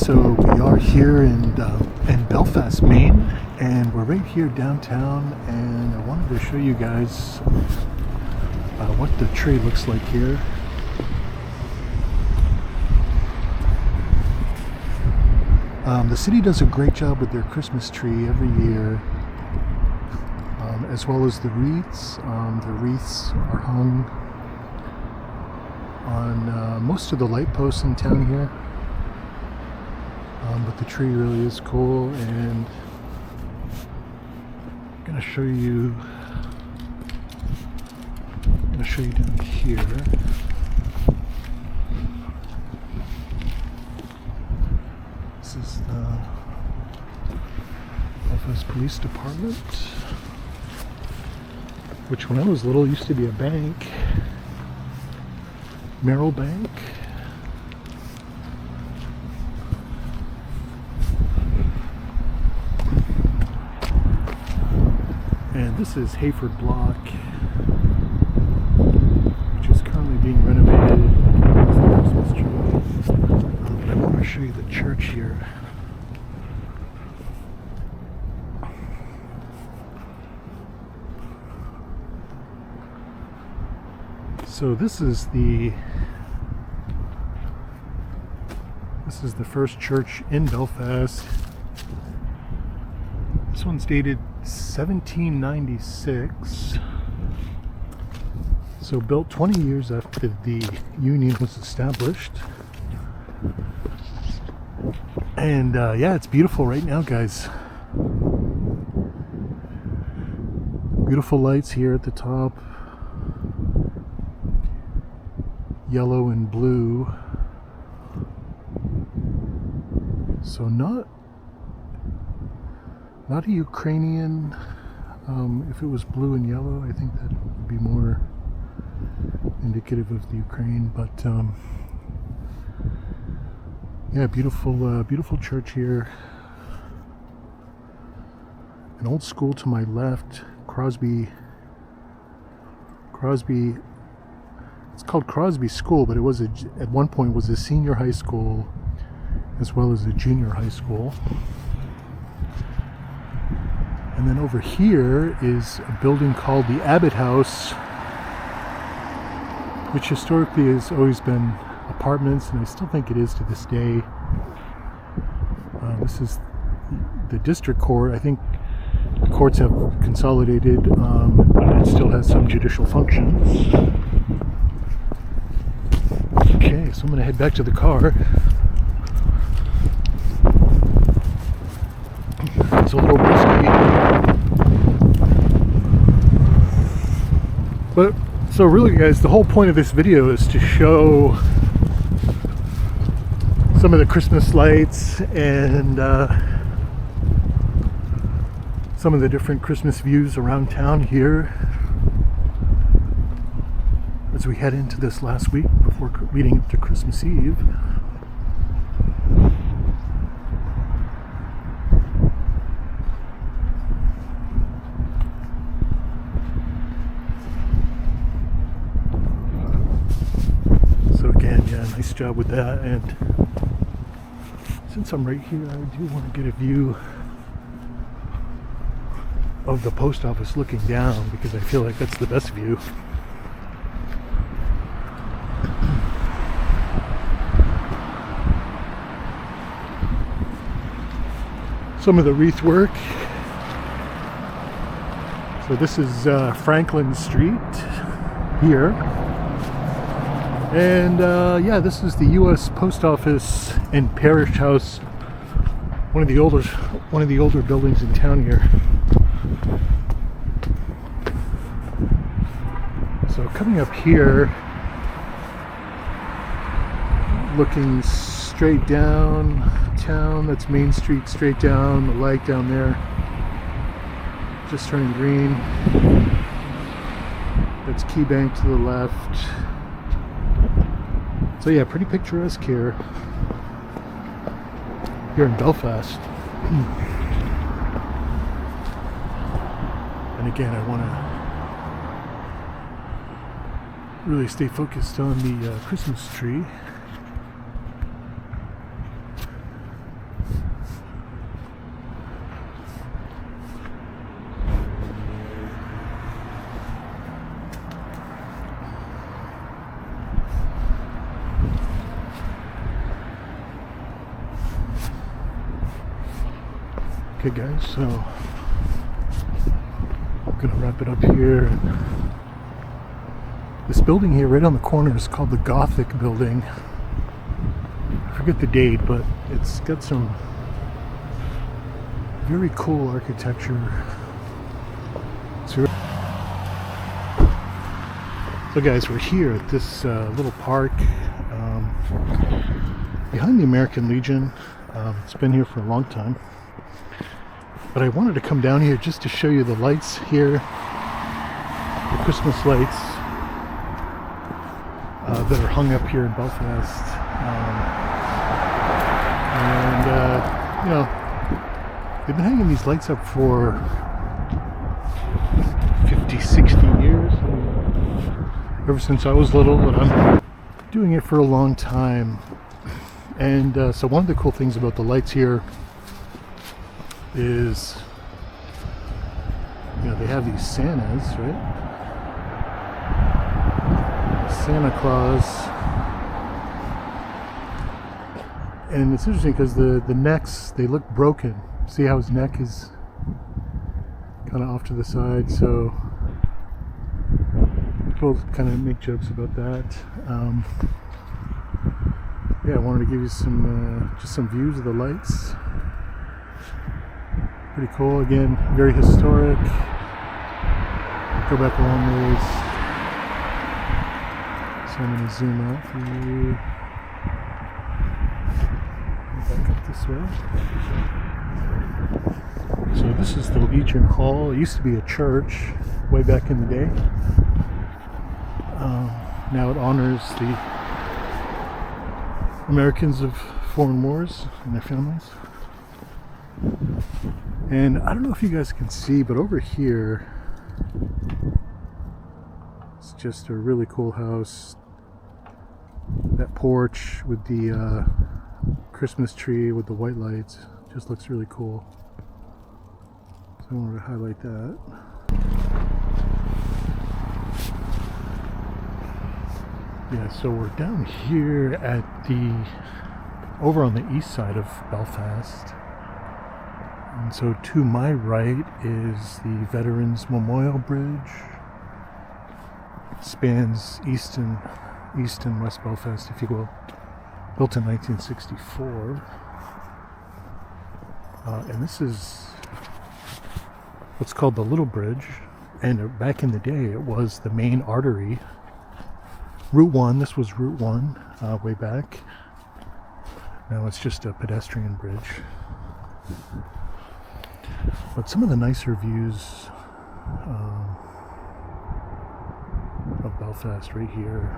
So we are here in Belfast, Maine, and we're right here downtown, and I wanted to show you guys what the tree looks like here. The city does a great job with their Christmas tree every year, as well as the wreaths. The wreaths are hung on most of the light posts in town here. But the tree really is cool, and I'm gonna show you down here. This is the Belfast Police Department, which when I was little used to be a bank, Merrill Bank. And this is Hayford Block, which is currently being renovated. But I want to show you the church here. So this is the first church in Belfast. This one's dated 1796, so built 20 years after the Union was established. And yeah, it's beautiful right now, guys. Beautiful lights here at the top, yellow and blue. So not a Ukrainian. If it was blue and yellow, I think that would be more indicative of the Ukraine. But yeah, beautiful church here. An old school to my left, Crosby. It's called Crosby School, but it was at one point was a senior high school as well as a junior high school. And then over here is a building called the Abbott House, which historically has always been apartments, and I still think it is to this day. This is the district court. I think the courts have consolidated, but it still has some judicial functions. Okay, so I'm going to head back to the car. It's a little risky. But, so really guys, the whole point of this video is to show some of the Christmas lights and some of the different Christmas views around town here as we head into this last week before leading up to Christmas Eve. Yeah, nice job with that. And since I'm right here, I do want to get a view of the post office looking down, because I feel like that's the best view. Some of the wreath work. So this is Franklin Street here. And yeah, this is the U.S. Post Office and Parish House, one of the older buildings in town here. So coming up here, looking straight down town, that's Main Street, straight down, the light down there, just turning green. That's Key Bank to the left. So yeah, pretty picturesque here in Belfast. And again, I want to really stay focused on the Christmas tree. Okay guys, so I'm gonna wrap it up here. This building here right on the corner is called the Gothic building. I forget the date, but it's got some very cool architecture. So guys, we're here at this little park behind the American Legion. It's been here for a long time. But I wanted to come down here just to show you the lights here, the Christmas lights that are hung up here in Belfast. You know, they've been hanging these lights up for 50, 60 years. Ever since I was little, and I'm doing it for a long time. And so one of the cool things about the lights here is, you know, they have these Santas, right? Santa Claus. And it's interesting because the necks, they look broken. See how his neck is kind of off to the side, so people kind of make jokes about that. Yeah, I wanted to give you some just some views of the lights. Pretty cool. Again, very historic. Go back a long ways. So I'm going to zoom out for you. Back up this way. So this is the Legion Hall. It used to be a church way back in the day. Now it honors the Americans of foreign wars and their families. And I don't know if you guys can see, but over here, it's just a really cool house. That porch with the Christmas tree with the white lights just looks really cool. So I wanted to highlight that. Yeah, so we're down here at over on the east side of Belfast. And so to my right is the Veterans Memorial Bridge. Spans east and west Belfast, if you will. Built in 1964. And this is what's called the Little Bridge. And back in the day, it was the main artery. Route 1, this was Route 1 way back. Now it's just a pedestrian bridge. But some of the nicer views of Belfast right here.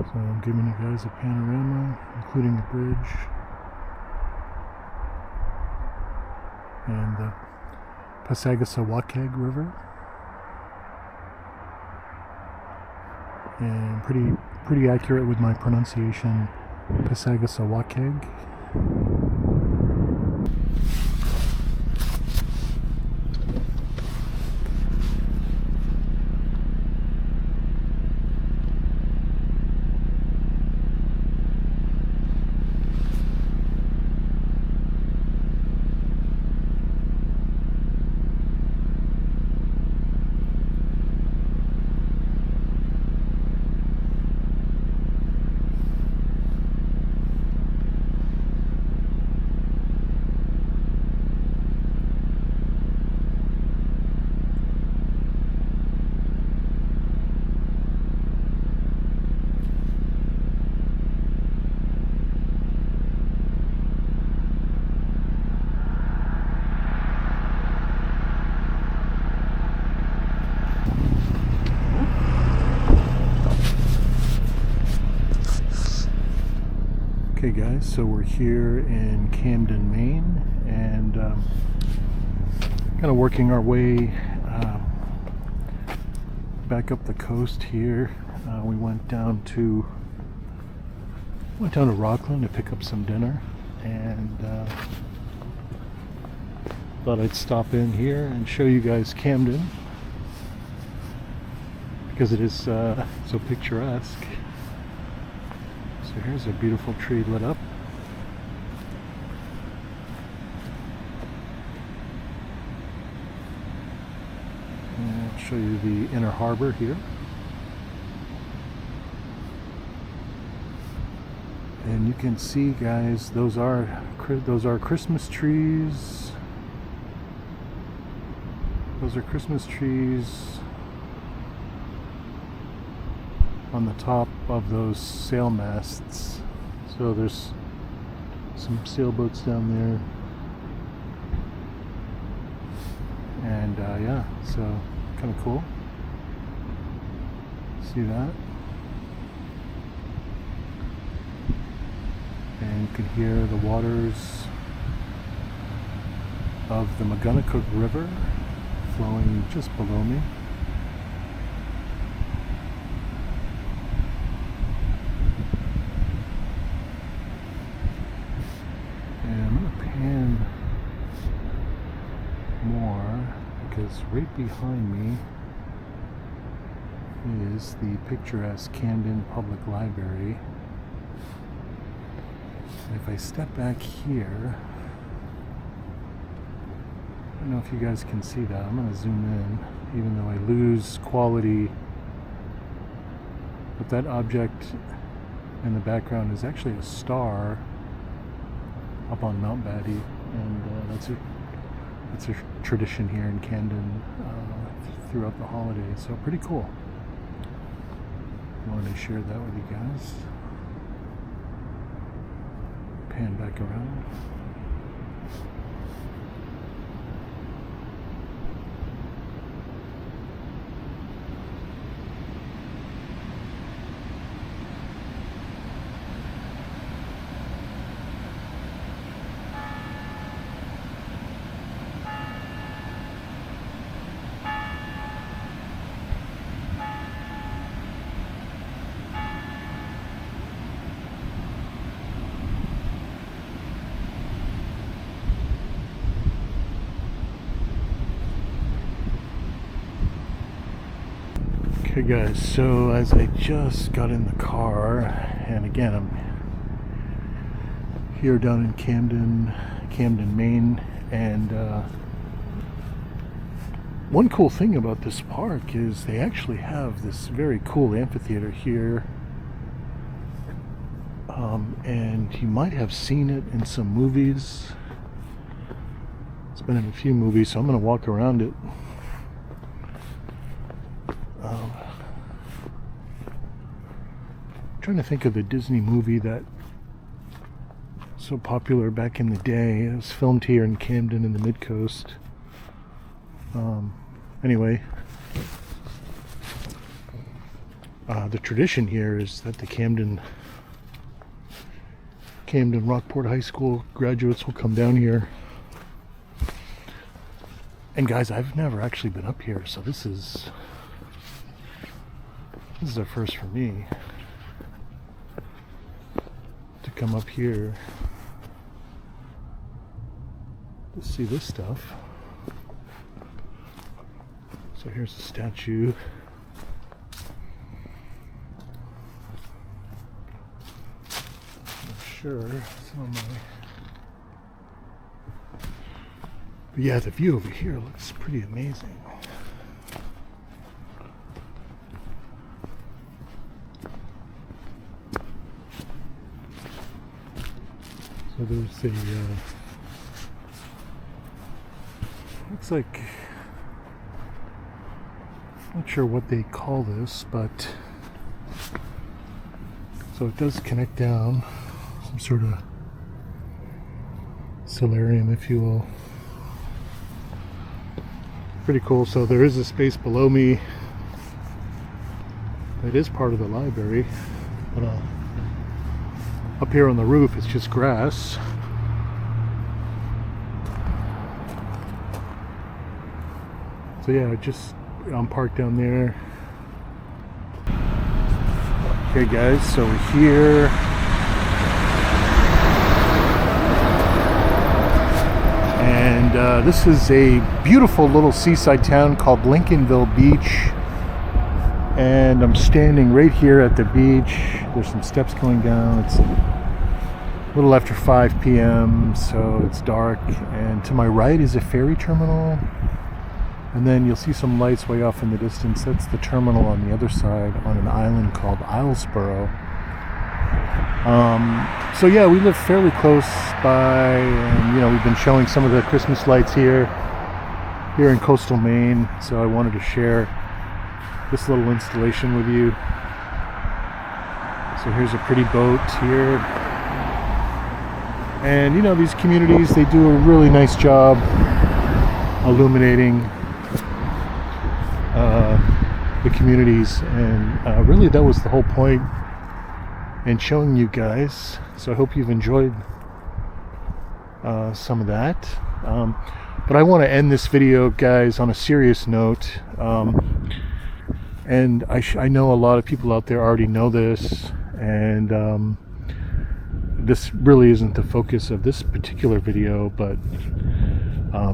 So I'm giving you guys a panorama, including the bridge and the Passagassawakeg River, and pretty accurate with my pronunciation, Passagassawakeg. Okay guys, so we're here in Camden, Maine, and kind of working our way back up the coast here. We went down to Rockland to pick up some dinner, and thought I'd stop in here and show you guys Camden because it is so picturesque. So here's a beautiful tree lit up. And I'll show you the inner harbor here. And you can see, guys, those are Christmas trees. Those are Christmas trees on the top of those sail masts. So there's some sailboats down there. And yeah, so kind of cool. See that? And you can hear the waters of the McGonagall River flowing just below me. And I'm going to pan more because right behind me is the picturesque Camden Public Library. And if I step back here, I don't know if you guys can see that. I'm going to zoom in, even though I lose quality. But that object in the background is actually a star up on Mount Batty, and that's a tradition here in Camden throughout the holidays. So pretty cool. I wanted to share that with you guys. Pan back around. Okay guys, so as I just got in the car, and again I'm here down in Camden, Maine, and one cool thing about this park is they actually have this very cool amphitheater here, and you might have seen it in some movies. It's been in a few movies, so I'm going to walk around it. Trying to think of the Disney movie that was so popular back in the day. It was filmed here in Camden in the Midcoast. Anyway, the tradition here is that the Camden Rockport High School graduates will come down here. And guys, I've never actually been up here, so this is a first for me. Come up here to see this stuff. So here's a statue. I'm sure it's on my... But yeah, the view over here looks pretty amazing. So there's a, looks like, not sure what they call this, but, so it does connect down, some sort of solarium, if you will. Pretty cool. So there is a space below me that is part of the library, but up here on the roof it's just grass. So yeah, I'm parked down there. Okay guys, so we're here. And this is a beautiful little seaside town called Lincolnville Beach. and I'm standing right here at the beach. There's some steps going down. It's a little after 5 p.m. so it's dark, and to my right is a ferry terminal, and then you'll see some lights way off in the distance. That's the terminal on the other side on an island called Islesboro. So yeah, we live fairly close by, and we've been showing some of the Christmas lights here in coastal Maine, so I wanted to share this little installation with you. So here's a pretty boat here, and these communities, they do a really nice job illuminating the communities, and really that was the whole point in showing you guys. So I hope you've enjoyed some of that, but I want to end this video, guys, on a serious note. And I know a lot of people out there already know this, and this really isn't the focus of this particular video, but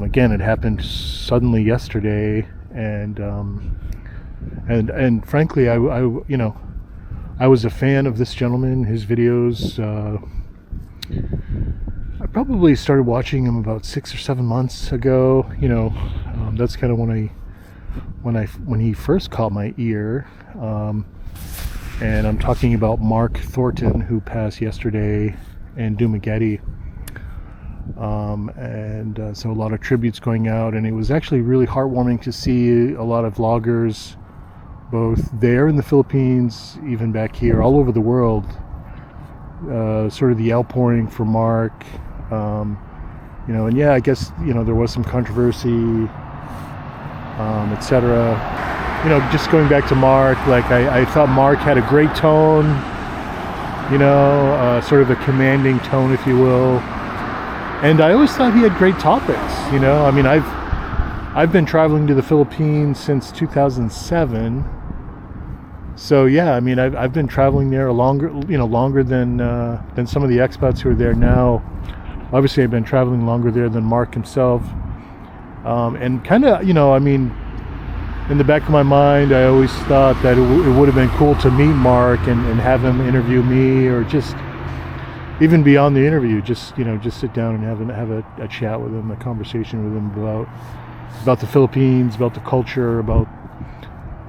again, it happened suddenly yesterday, and frankly, I was a fan of this gentleman, his videos. I probably started watching him about 6 or 7 months ago. That's kind of when he first caught my ear, and I'm talking about Mark Thornton, who passed yesterday in Dumaguete, and so a lot of tributes going out, and it was actually really heartwarming to see a lot of vloggers, both there in the Philippines, even back here, all over the world, sort of the outpouring for Mark, and yeah, I guess there was some controversy, etc. Just going back to Mark, like I thought Mark had a great tone, sort of a commanding tone, if you will, and I always thought he had great topics. I mean, I've been traveling to the Philippines since 2007, so yeah, I mean, I've been traveling there longer than some of the expats who are there now. Obviously, I've been traveling longer there than Mark himself. And kind of, I mean, in the back of my mind, I always thought that it would have been cool to meet Mark and have him interview me, or just even beyond the interview, just sit down and have a chat with him, a conversation with him about the Philippines, about the culture, about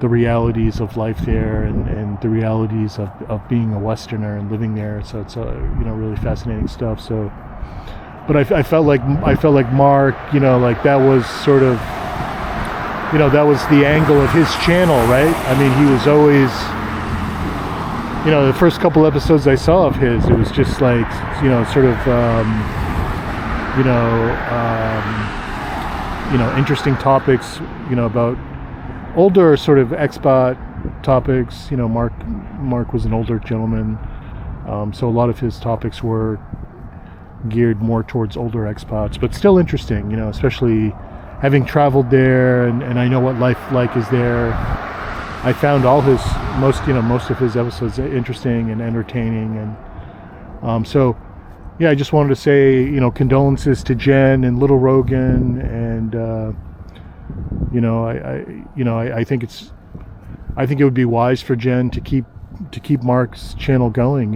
the realities of life there, and the realities of being a Westerner and living there. So it's really fascinating stuff. So. But I felt like Mark, like that was sort of, that was the angle of his channel, right? I mean, he was always, the first couple episodes I saw of his, it was just like, sort of, interesting topics, about older sort of expat topics. Mark was an older gentleman, so a lot of his topics were geared more towards older expats, but still interesting, especially having traveled there, and I know what life like is there. I found most of his episodes interesting and entertaining, and so yeah, I just wanted to say, condolences to Jen and little Rogan, and I think it would be wise for Jen to keep Mark's channel going.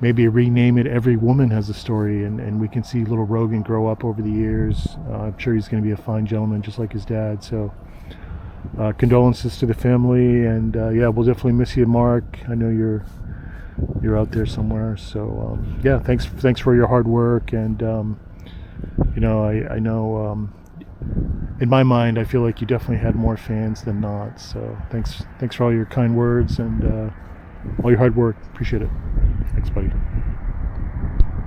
Maybe rename it Every Woman Has a Story, and we can see little Rogan grow up over the years. I'm sure he's going to be a fine gentleman, just like his dad. So condolences to the family, and yeah, we'll definitely miss you, Mark. I know you're out there somewhere. So yeah, thanks for your hard work, and I know in my mind, I feel like you definitely had more fans than not. So thanks for all your kind words and all your hard work. Appreciate it. Thanks, buddy.